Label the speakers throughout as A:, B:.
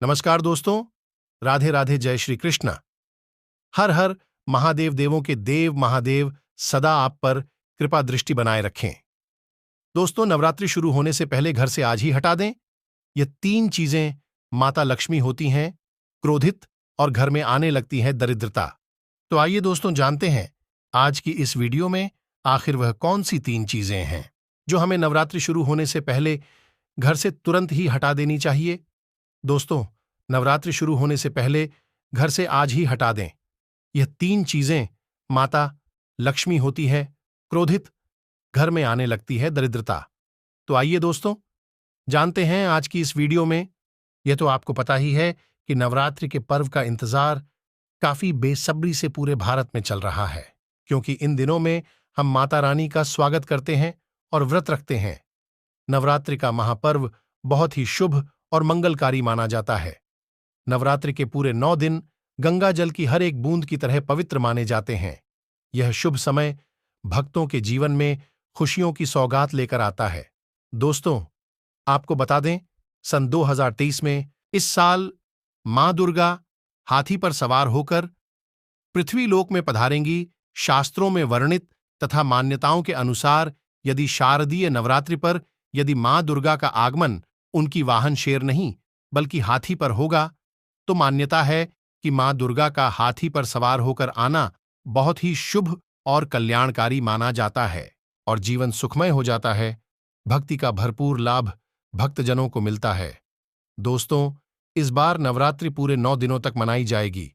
A: नमस्कार दोस्तों, राधे राधे, जय श्री कृष्ण। हर हर महादेव, देवों के देव महादेव सदा आप पर कृपा दृष्टि बनाए रखें। दोस्तों, नवरात्रि शुरू होने से पहले घर से आज ही हटा दें ये तीन चीजें माता लक्ष्मी होती हैं, क्रोधित और घर में आने लगती है दरिद्रता। तो आइए दोस्तों, जानते हैं आज की इस वीडियो में आखिर वह कौन सी तीन चीजें हैं जो हमें नवरात्रि शुरू होने से पहले घर से तुरंत ही हटा देनी चाहिए। दोस्तों, नवरात्रि शुरू होने से पहले घर से आज ही हटा दें यह तीन चीजें माता लक्ष्मी होती है, क्रोधित, घर में आने लगती है दरिद्रता। तो आइए दोस्तों, जानते हैं आज की इस वीडियो में। यह तो आपको पता ही है कि नवरात्रि के पर्व का इंतजार काफी बेसब्री से पूरे भारत में चल रहा है, क्योंकि इन दिनों में हम माता रानी का स्वागत करते हैं और व्रत रखते हैं। नवरात्रि का महापर्व बहुत ही शुभ और मंगलकारी माना जाता है। नवरात्रि के पूरे 9 दिन गंगा जल की हर एक बूंद की तरह पवित्र माने जाते हैं। यह शुभ समय भक्तों के जीवन में खुशियों की सौगात लेकर आता है। दोस्तों, आपको बता दें, सन 2023 में इस साल मां दुर्गा हाथी पर सवार होकर पृथ्वीलोक में पधारेंगी। शास्त्रों में वर्णित तथा मान्यताओं के अनुसार यदि शारदीय नवरात्रि पर यदि मां दुर्गा का आगमन उनकी वाहन शेर नहीं बल्कि हाथी पर होगा, तो मान्यता है कि मां दुर्गा का हाथी पर सवार होकर आना बहुत ही शुभ और कल्याणकारी माना जाता है और जीवन सुखमय हो जाता है। भक्ति का भरपूर लाभ भक्तजनों को मिलता है। दोस्तों, इस बार नवरात्रि पूरे 9 दिनों तक मनाई जाएगी।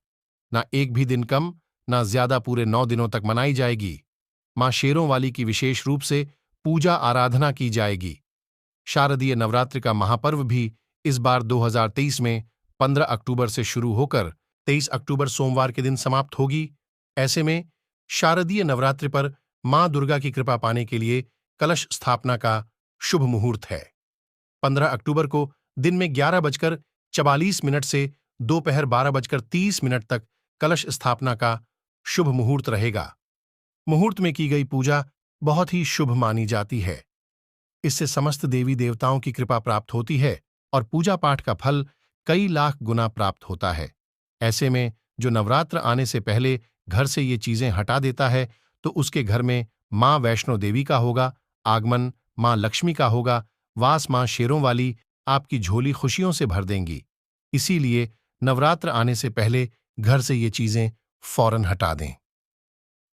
A: ना एक भी दिन कम, ना ज्यादा, पूरे 9 दिनों तक मनाई जाएगी। मां शेरों वाली की विशेष रूप से पूजा आराधना की जाएगी। शारदीय नवरात्रि का महापर्व भी इस बार 2023 में 15 अक्टूबर से शुरू होकर 23 अक्टूबर सोमवार के दिन समाप्त होगी। ऐसे में शारदीय नवरात्रि पर मां दुर्गा की कृपा पाने के लिए कलश स्थापना का शुभ मुहूर्त है। 15 अक्टूबर को दिन में 11:44 से दोपहर 12:30 तक कलश स्थापना का शुभ मुहूर्त रहेगा। मुहूर्त में की गई पूजा बहुत ही शुभ मानी जाती है। इससे समस्त देवी देवताओं की कृपा प्राप्त होती है और पूजा पाठ का फल कई लाख गुना प्राप्त होता है। ऐसे में जो नवरात्र आने से पहले घर से ये चीजें हटा देता है, तो उसके घर में मां वैष्णो देवी का होगा आगमन, मां लक्ष्मी का होगा वास, मां शेरों वाली आपकी झोली खुशियों से भर देंगी। इसीलिए नवरात्र आने से पहले घर से ये चीजें फौरन हटा दें।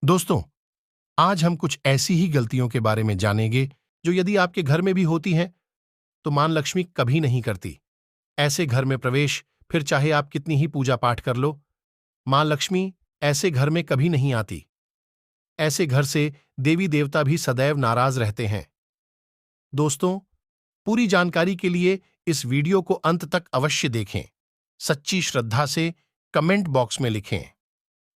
A: दोस्तों, आज हम कुछ ऐसी ही गलतियों के बारे में जानेंगे जो यदि आपके घर में भी होती हैं तो मां लक्ष्मी कभी नहीं करती। ऐसे घर में प्रवेश, फिर चाहे आप कितनी ही पूजा पाठ कर लो, मां लक्ष्मी ऐसे घर में कभी नहीं आती। ऐसे घर से देवी देवता भी सदैव नाराज रहते हैं। दोस्तों, पूरी जानकारी के लिए इस वीडियो को अंत तक अवश्य देखें। सच्ची श्रद्धा से कमेंट बॉक्स में लिखें,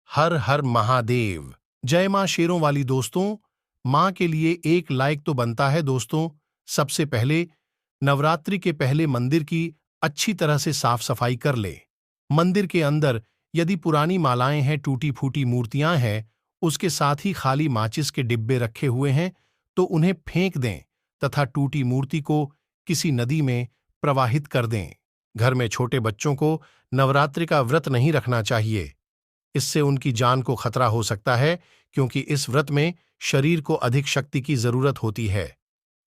A: हर हर महादेव, जय मां शेरों वाली। दोस्तों, मां के लिए एक लाइक तो बनता है। दोस्तों, सबसे पहले नवरात्रि के पहले मंदिर की अच्छी तरह से साफ सफाई कर ले। मंदिर के अंदर यदि पुरानी मालाएं हैं, टूटी फूटी मूर्तियां हैं, उसके साथ ही खाली माचिस के डिब्बे रखे हुए हैं, तो उन्हें फेंक दें तथा टूटी मूर्ति को किसी नदी में प्रवाहित कर दें। घर में छोटे बच्चों को नवरात्रि का व्रत नहीं रखना चाहिए। इससे उनकी जान को खतरा हो सकता है, क्योंकि इस व्रत में शरीर को अधिक शक्ति की जरूरत होती है।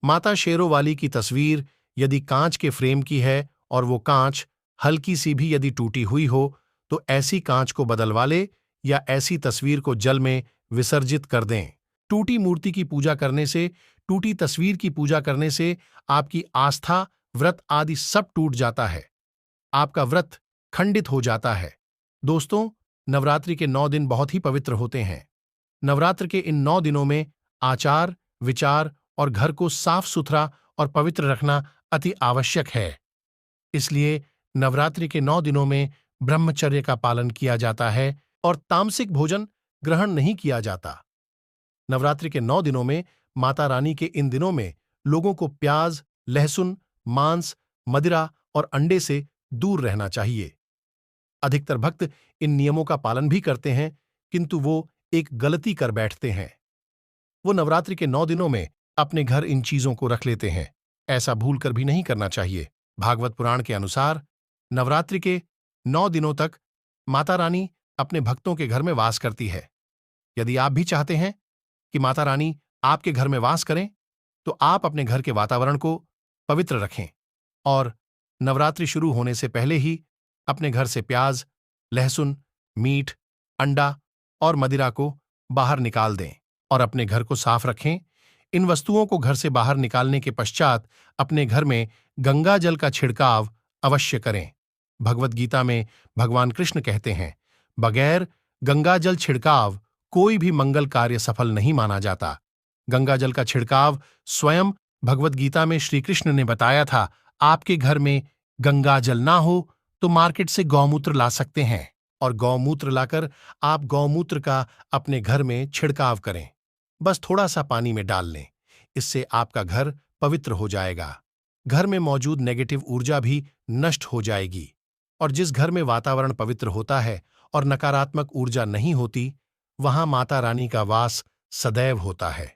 A: माता शेरों वाली की तस्वीर यदि कांच के फ्रेम की है और वो कांच हल्की सी भी यदि टूटी हुई हो, तो ऐसी कांच को बदलवा ले या ऐसी तस्वीर को जल में विसर्जित कर दें। टूटी मूर्ति की पूजा करने से, टूटी तस्वीर की पूजा करने से आपकी आस्था, व्रत आदि सब टूट जाता है। आपका व्रत खंडित हो जाता है। दोस्तों, नवरात्रि के 9 दिन बहुत ही पवित्र होते हैं। नवरात्र के इन 9 दिनों में आचार, विचार और घर को साफ सुथरा और पवित्र रखना अति आवश्यक है। इसलिए नवरात्रि के 9 दिनों में ब्रह्मचर्य का पालन किया जाता है और तामसिक भोजन ग्रहण नहीं किया जाता। नवरात्रि के 9 दिनों में माता रानी के इन दिनों में लोगों को प्याज, लहसुन, मांस, मदिरा और अंडे से दूर रहना चाहिए। अधिकतर भक्त इन नियमों का पालन भी करते हैं, किंतु वो एक गलती कर बैठते हैं। वो नवरात्रि के 9 दिनों में अपने घर इन चीजों को रख लेते हैं। ऐसा भूल कर भी नहीं करना चाहिए। भागवत पुराण के अनुसार नवरात्रि के 9 दिनों तक माता रानी अपने भक्तों के घर में वास करती है। यदि आप भी चाहते हैं कि माता रानी आपके घर में वास करें, तो आप अपने घर के वातावरण को पवित्र रखें और नवरात्रि शुरू होने से पहले ही अपने घर से प्याज, लहसुन, मीट, अंडा और मदिरा को बाहर निकाल दें और अपने घर को साफ रखें। इन वस्तुओं को घर से बाहर निकालने के पश्चात अपने घर में गंगा जल का छिड़काव अवश्य करें। भगवत गीता में भगवान कृष्ण कहते हैं, बगैर गंगा जल छिड़काव कोई भी मंगल कार्य सफल नहीं माना जाता। गंगा जल का छिड़काव स्वयं भगवत गीता में श्री कृष्ण ने बताया था। आपके घर में गंगा जल ना हो तो मार्केट से गौमूत्र ला सकते हैं और गौमूत्र लाकर आप गौमूत्र का अपने घर में छिड़काव करें। बस थोड़ा सा पानी में डाल लें, इससे आपका घर पवित्र हो जाएगा। घर में मौजूद नेगेटिव ऊर्जा भी नष्ट हो जाएगी और जिस घर में वातावरण पवित्र होता है और नकारात्मक ऊर्जा नहीं होती, वहां माता रानी का वास सदैव होता है।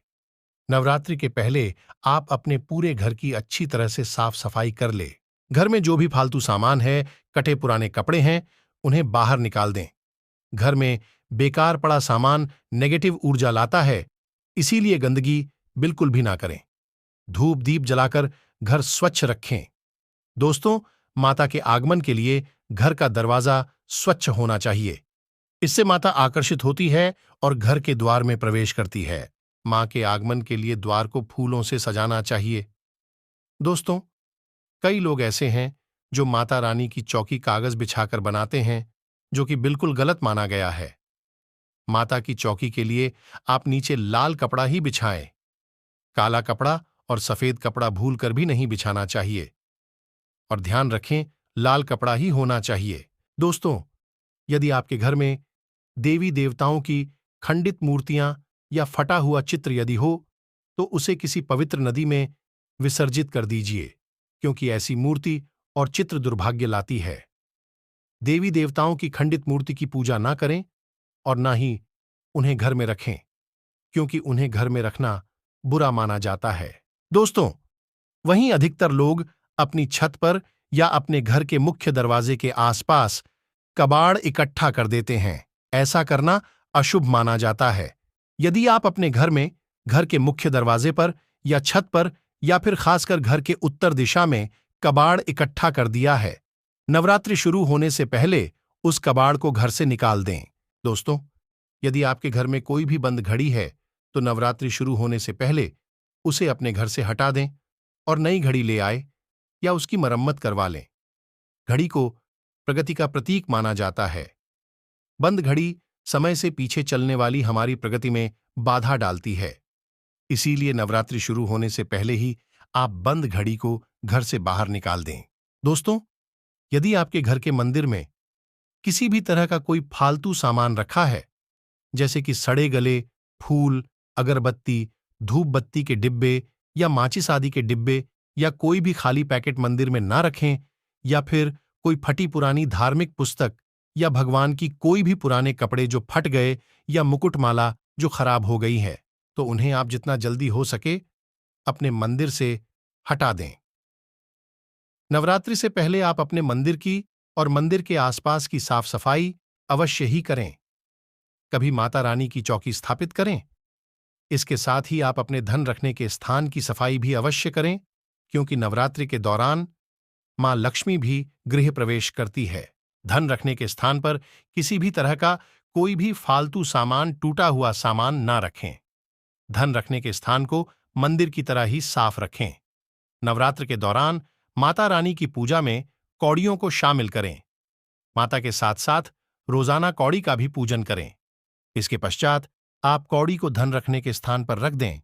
A: नवरात्रि के पहले आप अपने पूरे घर की अच्छी तरह से साफ सफाई कर ले। घर में जो भी फालतू सामान है, कटे पुराने कपड़े हैं, उन्हें बाहर निकाल दें। घर में बेकार पड़ा सामान नेगेटिव ऊर्जा लाता है, इसीलिए गंदगी बिल्कुल भी ना करें। धूप दीप जलाकर घर स्वच्छ रखें। दोस्तों, माता के आगमन के लिए घर का दरवाजा स्वच्छ होना चाहिए। इससे माता आकर्षित होती है और घर के द्वार में प्रवेश करती है। मां के आगमन के लिए द्वार को फूलों से सजाना चाहिए। दोस्तों, कई लोग ऐसे हैं जो माता रानी की चौकी कागज बिछाकर बनाते हैं, जो कि बिल्कुल गलत माना गया है। माता की चौकी के लिए आप नीचे लाल कपड़ा ही बिछाएं। काला कपड़ा और सफेद कपड़ा भूलकर भी नहीं बिछाना चाहिए और ध्यान रखें, लाल कपड़ा ही होना चाहिए। दोस्तों, यदि आपके घर में देवी देवताओं की खंडित मूर्तियां या फटा हुआ चित्र यदि हो, तो उसे किसी पवित्र नदी में विसर्जित कर दीजिए, क्योंकि ऐसी मूर्ति और चित्र दुर्भाग्य लाती है। देवी देवताओं की खंडित मूर्ति की पूजा ना करें और ना ही उन्हें घर में रखें, क्योंकि उन्हें घर में रखना बुरा माना जाता है। दोस्तों, वहीं अधिकतर लोग अपनी छत पर या अपने घर के मुख्य दरवाजे के आसपास कबाड़ इकट्ठा कर देते हैं। ऐसा करना अशुभ माना जाता है। यदि आप अपने घर में घर के मुख्य दरवाजे पर या छत पर या फिर खासकर घर के उत्तर दिशा में कबाड़ इकट्ठा कर दिया है, नवरात्रि शुरू होने से पहले उस कबाड़ को घर से निकाल दें। दोस्तों, यदि आपके घर में कोई भी बंद घड़ी है, तो नवरात्रि शुरू होने से पहले उसे अपने घर से हटा दें और नई घड़ी ले आए या उसकी मरम्मत करवा लें। घड़ी को प्रगति का प्रतीक माना जाता है। बंद घड़ी समय से पीछे चलने वाली हमारी प्रगति में बाधा डालती है। इसीलिए नवरात्रि शुरू होने से पहले ही आप बंद घड़ी को घर से बाहर निकाल दें। दोस्तों, यदि आपके घर के मंदिर में किसी भी तरह का कोई फालतू सामान रखा है, जैसे कि सड़े गले फूल, अगरबत्ती, धूप बत्ती के डिब्बे या माचिस आदि के डिब्बे, या कोई भी खाली पैकेट मंदिर में ना रखें, या फिर कोई फटी पुरानी धार्मिक पुस्तक या भगवान की कोई भी पुराने कपड़े जो फट गए या मुकुटमाला जो खराब हो गई है, तो उन्हें आप जितना जल्दी हो सके अपने मंदिर से हटा दें। नवरात्रि से पहले आप अपने मंदिर की और मंदिर के आसपास की साफ सफाई अवश्य ही करें। कभी माता रानी की चौकी स्थापित करें। इसके साथ ही आप अपने धन रखने के स्थान की सफाई भी अवश्य करें, क्योंकि नवरात्रि के दौरान मां लक्ष्मी भी गृह प्रवेश करती है। धन रखने के स्थान पर किसी भी तरह का कोई भी फालतू सामान, टूटा हुआ सामान ना रखें। धन रखने के स्थान को मंदिर की तरह ही साफ रखें। नवरात्र के दौरान माता रानी की पूजा में कौड़ियों को शामिल करें। माता के साथ साथ रोजाना कौड़ी का भी पूजन करें। इसके पश्चात आप कौड़ी को धन रखने के स्थान पर रख दें।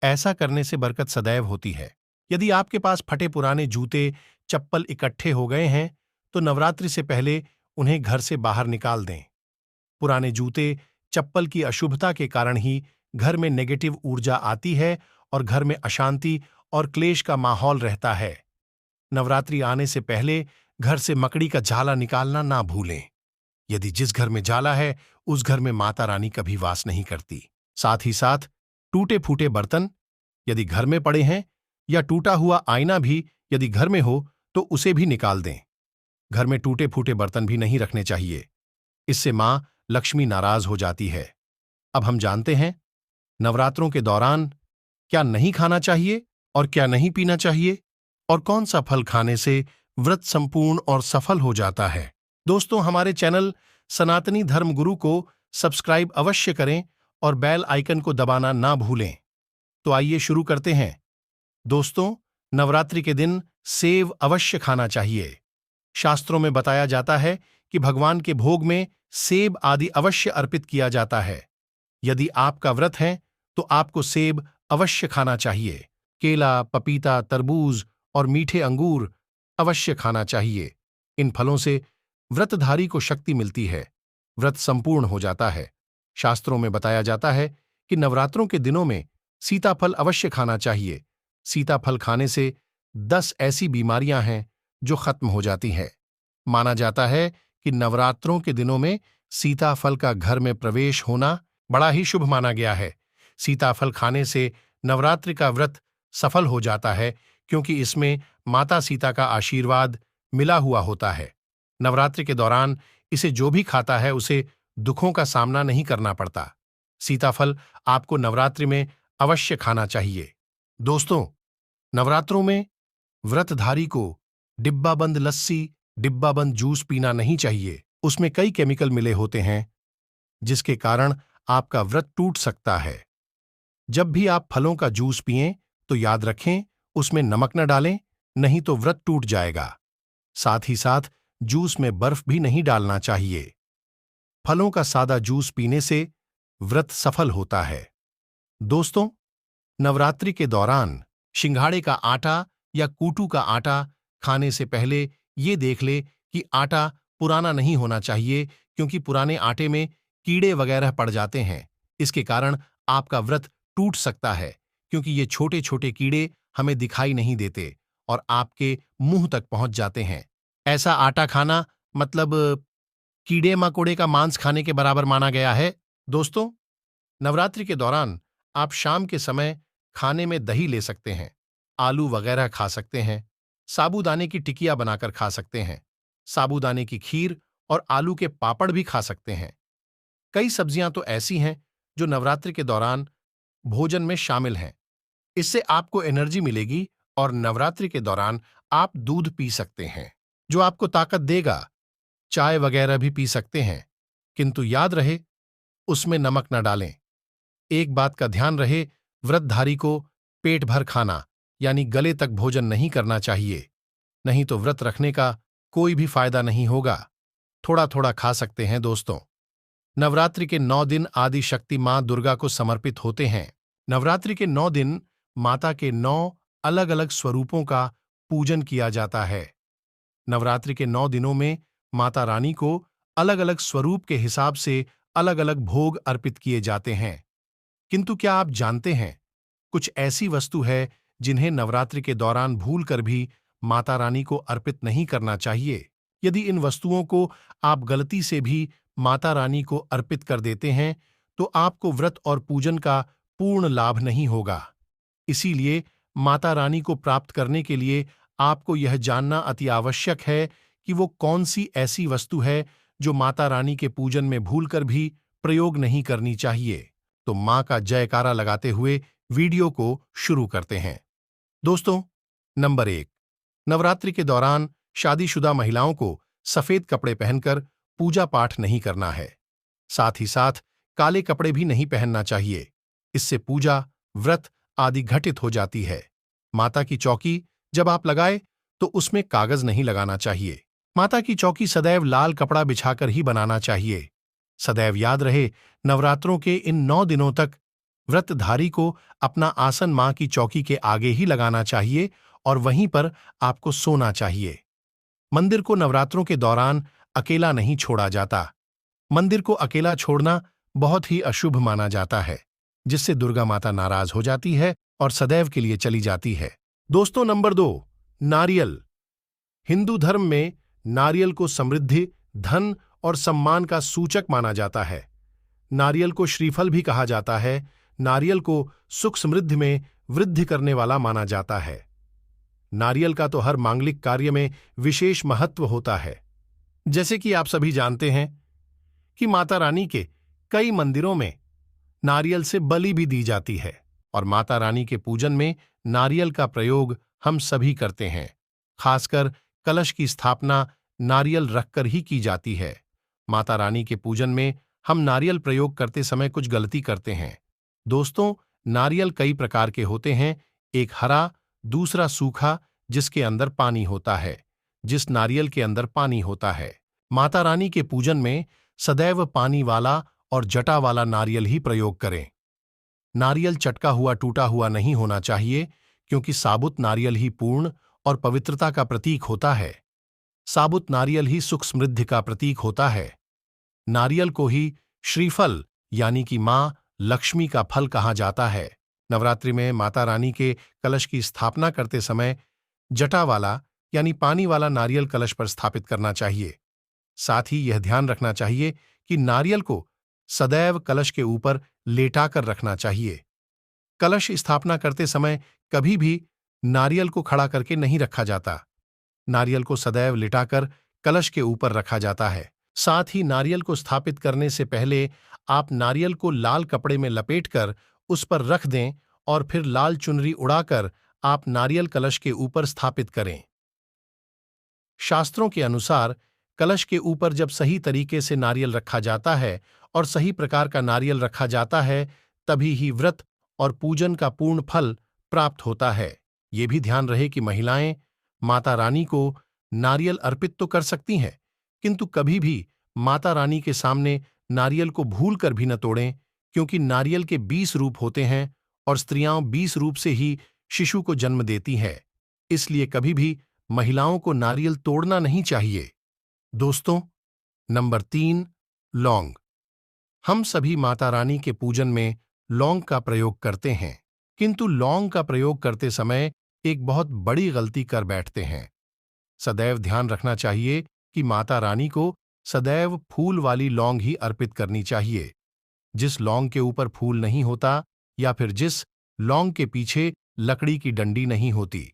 A: ऐसा करने से बरकत सदैव होती है। यदि आपके पास फटे पुराने जूते, चप्पल इकट्ठे हो गए हैं, तो नवरात्रि से पहले उन्हें घर से बाहर निकाल दें। पुराने जूते, चप्पल की अशुभता के कारण ही घर में नेगेटिव ऊर्जा आती है और घर में अशांति और क्लेश का माहौल रहता है। नवरात्रि आने से पहले घर से मकड़ी का जाला निकालना ना भूलें। यदि जिस घर में जाला है, उस घर में माता रानी कभी वास नहीं करती। साथ ही साथ टूटे फूटे बर्तन यदि घर में पड़े हैं या टूटा हुआ आईना भी यदि घर में हो, तो उसे भी निकाल दें। घर में टूटे फूटे बर्तन भी नहीं रखने चाहिए, इससे मां लक्ष्मी नाराज हो जाती है। अब हम जानते हैं नवरात्रों के दौरान क्या नहीं खाना चाहिए और क्या नहीं पीना चाहिए, और कौन सा फल खाने से व्रत संपूर्ण और सफल हो जाता है। दोस्तों, हमारे चैनल सनातनी धर्म गुरु को सब्सक्राइब अवश्य करें और बेल आइकन को दबाना ना भूलें। तो आइए शुरू करते हैं। दोस्तों, नवरात्रि के दिन सेव अवश्य खाना चाहिए। शास्त्रों में बताया जाता है कि भगवान के भोग में सेब आदि अवश्य अर्पित किया जाता है। यदि आपका व्रत है तो आपको सेब अवश्य खाना चाहिए। केला, पपीता, तरबूज और मीठे अंगूर अवश्य खाना चाहिए। इन फलों से व्रतधारी को शक्ति मिलती है, व्रत संपूर्ण हो जाता है। शास्त्रों में बताया जाता है कि नवरात्रों के दिनों में सीताफल अवश्य खाना चाहिए। सीताफल खाने से 10 ऐसी बीमारियां हैं जो खत्म हो जाती हैं। माना जाता है कि नवरात्रों के दिनों में सीताफल का घर में प्रवेश होना बड़ा ही शुभ माना गया है। सीताफल खाने से नवरात्रि का व्रत सफल हो जाता है, क्योंकि इसमें माता सीता का आशीर्वाद मिला हुआ होता है। नवरात्रि के दौरान इसे जो भी खाता है उसे दुखों का सामना नहीं करना पड़ता। सीताफल आपको नवरात्रि में अवश्य खाना चाहिए। दोस्तों, नवरात्रों में व्रतधारी को डिब्बाबंद लस्सी, डिब्बाबंद जूस पीना नहीं चाहिए। उसमें कई केमिकल मिले होते हैं जिसके कारण आपका व्रत टूट सकता है। जब भी आप फलों का जूस पिएं तो याद रखें उसमें नमक न डालें, नहीं तो व्रत टूट जाएगा। साथ ही साथ जूस में बर्फ भी नहीं डालना चाहिए। फलों का सादा जूस पीने से व्रत सफल होता है। दोस्तों, नवरात्रि के दौरान सिंघाड़े का आटा या कूटू का आटा खाने से पहले ये देख ले कि आटा पुराना नहीं होना चाहिए, क्योंकि पुराने आटे में कीड़े वगैरह पड़ जाते हैं। इसके कारण आपका व्रत टूट सकता है, क्योंकि ये छोटे छोटे कीड़े हमें दिखाई नहीं देते और आपके मुंह तक पहुंच जाते हैं। ऐसा आटा खाना मतलब कीड़े मकोड़े का मांस खाने के बराबर माना गया है। दोस्तों, नवरात्रि के दौरान आप शाम के समय खाने में दही ले सकते हैं, आलू वगैरह खा सकते हैं, साबूदाने की टिकिया बनाकर खा सकते हैं, साबूदाने की खीर और आलू के पापड़ भी खा सकते हैं। कई सब्जियां तो ऐसी हैं जो नवरात्रि के दौरान भोजन में शामिल हैं। इससे आपको एनर्जी मिलेगी और नवरात्रि के दौरान आप दूध पी सकते हैं, जो आपको ताकत देगा। चाय वगैरह भी पी सकते हैं, किंतु याद रहे उसमें नमक न डालें। एक बात का ध्यान रहे, व्रतधारी को पेट भर खाना यानी गले तक भोजन नहीं करना चाहिए, नहीं तो व्रत रखने का कोई भी फायदा नहीं होगा। थोड़ा थोड़ा खा सकते हैं। दोस्तों, नवरात्रि के 9 दिन आदि शक्ति मां दुर्गा को समर्पित होते हैं। नवरात्रि के 9 दिन माता के 9 अलग अलग स्वरूपों का पूजन किया जाता है। नवरात्रि के 9 दिनों में माता रानी को अलग अलग स्वरूप के हिसाब से अलग अलग भोग अर्पित किए जाते हैं। किंतु क्या आप जानते हैं, कुछ ऐसी वस्तु है जिन्हें नवरात्रि के दौरान भूलकर भी माता रानी को अर्पित नहीं करना चाहिए। यदि इन वस्तुओं को आप गलती से भी माता रानी को अर्पित कर देते हैं तो आपको व्रत और पूजन का पूर्ण लाभ नहीं होगा। इसीलिए माता रानी को प्राप्त करने के लिए आपको यह जानना अति आवश्यक है कि वो कौन सी ऐसी वस्तु है जो माता रानी के पूजन में भूलकर भी प्रयोग नहीं करनी चाहिए। तो मां का जयकारा लगाते हुए वीडियो को शुरू करते हैं। दोस्तों, नंबर 1, नवरात्रि के दौरान शादीशुदा महिलाओं को सफेद कपड़े पहनकर पूजा पाठ नहीं करना है। साथ ही साथ काले कपड़े भी नहीं पहनना चाहिए। इससे पूजा, व्रत आदि घटित हो जाती है। माता की चौकी जब आप लगाए तो उसमें कागज नहीं लगाना चाहिए। माता की चौकी सदैव लाल कपड़ा बिछाकर ही बनाना चाहिए। सदैव याद रहे, नवरात्रों के इन 9 दिनों तक व्रतधारी को अपना आसन मां की चौकी के आगे ही लगाना चाहिए और वहीं पर आपको सोना चाहिए। मंदिर को नवरात्रों के दौरान अकेला नहीं छोड़ा जाता। मंदिर को अकेला छोड़ना बहुत ही अशुभ माना जाता है, जिससे दुर्गा माता नाराज हो जाती है और सदैव के लिए चली जाती है। दोस्तों, नंबर 2, नारियल। हिंदू धर्म में नारियल को समृद्धि, धन और सम्मान का सूचक माना जाता है। नारियल को श्रीफल भी कहा जाता है। नारियल को सुख समृद्धि में वृद्धि करने वाला माना जाता है। नारियल का तो हर मांगलिक कार्य में विशेष महत्व होता है। जैसे कि आप सभी जानते हैं कि माता रानी के कई मंदिरों में नारियल से बलि भी दी जाती है और माता रानी के पूजन में नारियल का प्रयोग हम सभी करते हैं। खासकर कलश की स्थापना नारियल रखकर ही की जाती है। माता रानी के पूजन में हम नारियल प्रयोग करते समय कुछ गलती करते हैं। दोस्तों, नारियल कई प्रकार के होते हैं, एक हरा, दूसरा सूखा जिसके अंदर पानी होता है। जिस नारियल के अंदर पानी होता है, माता रानी के पूजन में सदैव पानी वाला और जटा वाला नारियल ही प्रयोग करें। नारियल चटका हुआ टूटा हुआ नहीं होना चाहिए, क्योंकि साबुत नारियल ही पूर्ण और पवित्रता का प्रतीक होता है। साबुत नारियल ही सुख समृद्धि का प्रतीक होता है। नारियल को ही श्रीफल यानी कि मां लक्ष्मी का फल कहा जाता है। नवरात्रि में माता रानी के कलश की स्थापना करते समय जटा वाला यानी पानी वाला नारियल कलश पर स्थापित करना चाहिए। साथ ही यह ध्यान रखना चाहिए कि नारियल को सदैव कलश के ऊपर लेटाकर रखना चाहिए। कलश स्थापना करते समय कभी भी नारियल को खड़ा करके नहीं रखा जाता। नारियल को सदैव लिटाकर कलश के ऊपर रखा जाता है। साथ ही नारियल को स्थापित करने से पहले आप नारियल को लाल कपड़े में लपेटकर उस पर रख दें और फिर लाल चुनरी उड़ाकर आप नारियल कलश के ऊपर स्थापित करें। शास्त्रों के अनुसार कलश के ऊपर जब सही तरीके से नारियल रखा जाता है और सही प्रकार का नारियल रखा जाता है, तभी ही व्रत और पूजन का पूर्ण फल प्राप्त होता है। ये भी ध्यान रहे कि महिलाएं माता रानी को नारियल अर्पित तो कर सकती हैं, किंतु कभी भी माता रानी के सामने नारियल को भूलकर भी न तोड़ें, क्योंकि नारियल के 20 रूप होते हैं और स्त्रियां 20 रूप से ही शिशु को जन्म देती हैं। इसलिए कभी भी महिलाओं को नारियल तोड़ना नहीं चाहिए। दोस्तों, नंबर 3, लौंग। हम सभी माता रानी के पूजन में लौंग का प्रयोग करते हैं, किंतु लौंग का प्रयोग करते समय एक बहुत बड़ी गलती कर बैठते हैं। सदैव ध्यान रखना चाहिए कि माता रानी को सदैव फूल वाली लौंग ही अर्पित करनी चाहिए। जिस लौंग के ऊपर फूल नहीं होता या फिर जिस लौंग के पीछे लकड़ी की डंडी नहीं होती,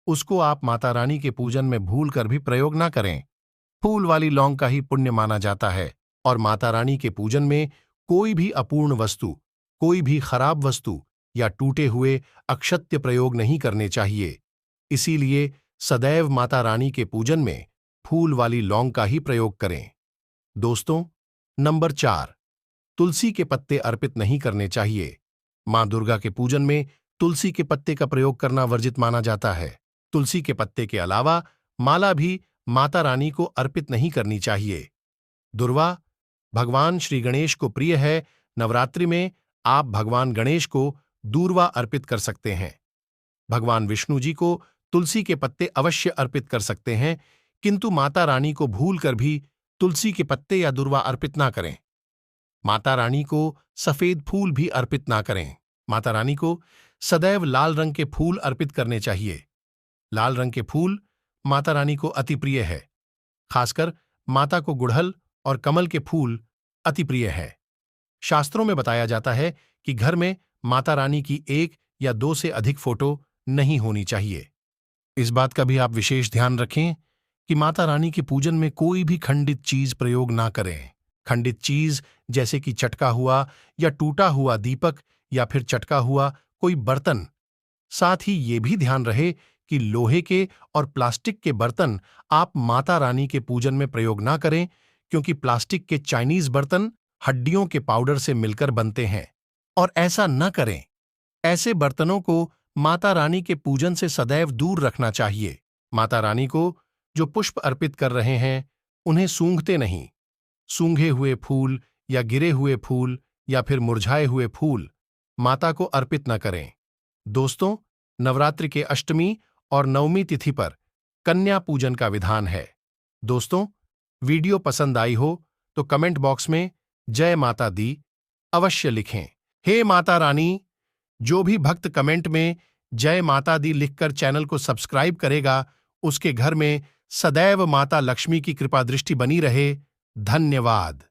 A: उसको आप माता रानी के पूजन में भूल कर भी प्रयोग ना करें। फूल वाली लौंग का ही पुण्य माना जाता है और माता रानी के पूजन में कोई भी अपूर्ण वस्तु, कोई भी खराब वस्तु या टूटे हुए अक्षत्य प्रयोग नहीं करने चाहिए। इसीलिए सदैव माता रानी के पूजन में फूल वाली लौंग का ही प्रयोग करें। दोस्तों, नंबर 4, तुलसी के पत्ते अर्पित नहीं करने चाहिए। मां दुर्गा के पूजन में तुलसी के पत्ते का प्रयोग करना वर्जित माना जाता है। तुलसी के पत्ते के अलावा माला भी माता रानी को अर्पित नहीं करनी चाहिए। दुर्वा भगवान श्री गणेश को प्रिय है। नवरात्रि में आप भगवान गणेश को दूर्वा अर्पित कर सकते हैं। भगवान विष्णु जी को तुलसी के पत्ते अवश्य अर्पित कर सकते हैं, किंतु माता रानी को भूलकर भी तुलसी के पत्ते या दूर्वा अर्पित ना करें। माता रानी को सफेद फूल भी अर्पित ना करें। माता रानी को सदैव लाल रंग के फूल अर्पित करने चाहिए। लाल रंग के फूल माता रानी को अति प्रिय है। खासकर माता को गुड़हल और कमल के फूल अति प्रिय है। शास्त्रों में बताया जाता है कि घर में माता रानी की 1 या 2 से अधिक फोटो नहीं होनी चाहिए। इस बात का भी आप विशेष ध्यान रखें कि माता रानी के पूजन में कोई भी खंडित चीज प्रयोग ना करें। खंडित चीज जैसे कि चटका हुआ या टूटा हुआ दीपक या फिर चटका हुआ कोई बर्तन। साथ ही ये भी ध्यान रहे कि लोहे के और प्लास्टिक के बर्तन आप माता रानी के पूजन में प्रयोग ना करें, क्योंकि प्लास्टिक के चाइनीज बर्तन हड्डियों के पाउडर से मिलकर बनते हैं और ऐसा न करें। ऐसे बर्तनों को माता रानी के पूजन से सदैव दूर रखना चाहिए। माता रानी को जो पुष्प अर्पित कर रहे हैं उन्हें सूंघते नहीं। सूंघे हुए फूल या गिरे हुए फूल या फिर मुरझाए हुए फूल माता को अर्पित न करें। दोस्तों, नवरात्रि के अष्टमी और नवमी तिथि पर कन्या पूजन का विधान है। दोस्तों, वीडियो पसंद आई हो तो कमेंट बॉक्स में जय माता दी अवश्य लिखें। हे माता रानी, जो भी भक्त कमेंट में जय माता दी लिखकर चैनल को सब्सक्राइब करेगा, उसके घर में सदैव माता लक्ष्मी की कृपा दृष्टि बनी रहे। धन्यवाद।